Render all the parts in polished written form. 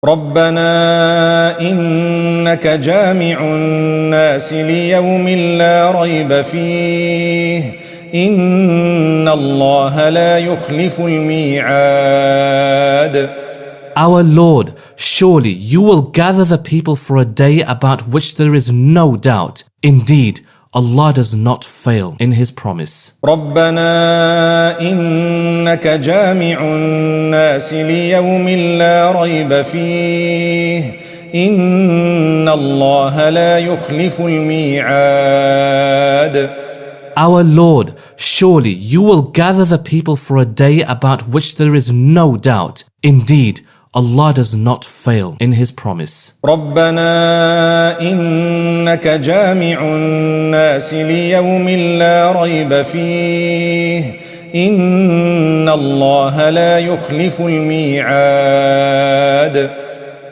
ربنا إنك جامع الناس ليوم لا ريب فيه إن الله لا يخلف الميعاد. Our Lord, surely you will gather the people for a day about which there is no doubt. Indeed, Allah does not fail in His promise. ربنا إنك جامع الناس ليوم لا ريب فيه إن الله لا يخلف الميعاد. Our Lord, surely you will gather the people for a day about which there is no doubt. Indeed, Allah does not fail in His promise. ربنا إنك جامع الناس ليوم لا ريب فيه إن الله لا يخلف الميعاد.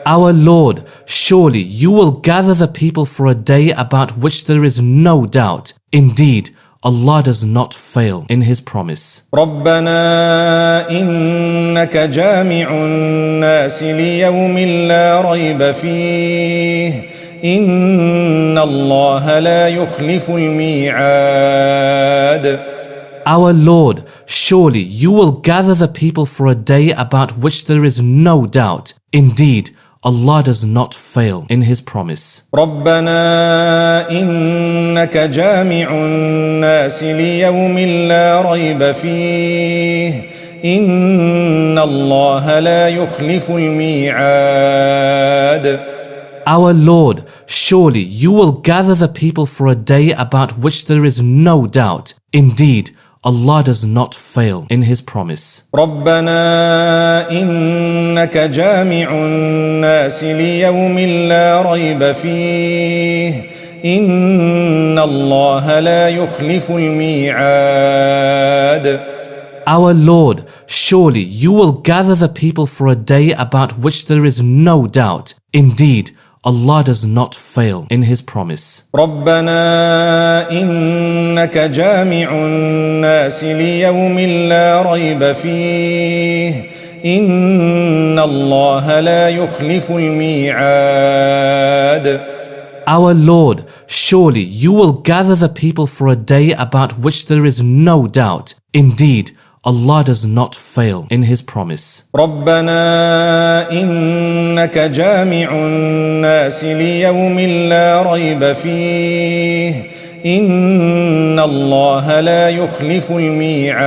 Our Lord, surely you will gather the people for a day about which there is no doubt. Indeed, Allah does not fail in His promise. ربنا إنك جامع الناس ليوم لا ريب فيه إن الله لا يخلف الميعاد. Our Lord, surely you will gather the people for a day about which there is no doubt. Indeed, Allah does not fail in His promise. ربنا إنك جامع الناس ليوم لا ريب فيه إن الله لا يخلف الميعاد. Our Lord, surely you will gather the people for a day about which there is no doubt. Indeed, Allah does not fail in His promise. ربنا إنك جامع الناس ليوم لا ريب فيه إن الله لا يخلف الميعاد. Our Lord, surely you will gather the people for a day about which there is no doubt. Indeed, Allah does not fail in His promise. ربنا إنك جامع الناس ليوم لا ريب فيه إن الله لا يخلف الميعاد. Our Lord, surely you will gather the people for a day about which there is no doubt. Indeed, Allah does not fail in His promise. ربنا إنك جامع الناس ليوم لا ريب فيه إن الله لا يخلف الميعاد.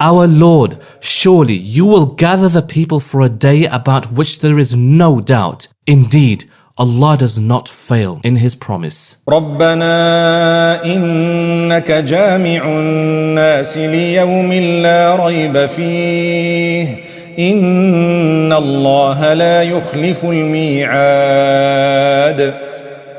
Our Lord, surely you will gather the people for a day about which there is no doubt. Indeed, Allah does not fail in His promise. ربنا إنك جامع الناس ليوم لا ريب فيه إن الله لا يخلف الميعاد.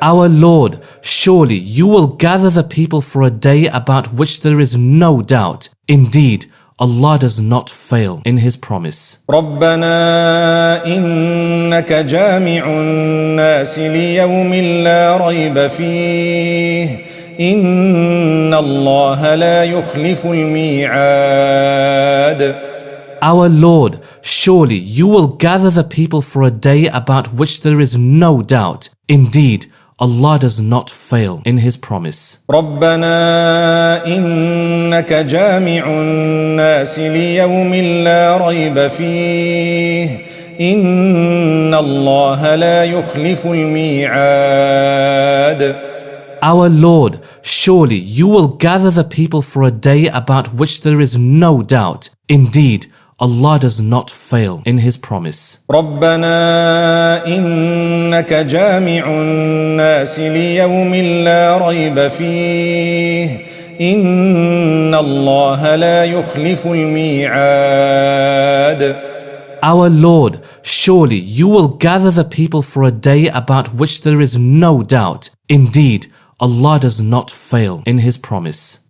Our Lord, surely you will gather the people for a day about which there is no doubt. Indeed, Allah does not fail in His promise. ربنا إنك جامع الناس ليوم لا ريب فيه إن الله لا يخلف الميعاد. Our Lord, surely you will gather the people for a day about which there is no doubt. Indeed, Allah does not fail in His promise. ربنا إنك جامع الناس ليوم لا ريب فيه إن الله لا يخلف الميعاد. Our Lord, surely you will gather the people for a day about which there is no doubt. Indeed, Allah does not fail in His promise. ربنا إنك جامع الناس ليوم لا ريب فيه إن الله لا يخلف الميعاد. Our Lord, surely you will gather the people for a day about which there is no doubt. Indeed, Allah does not fail in His promise.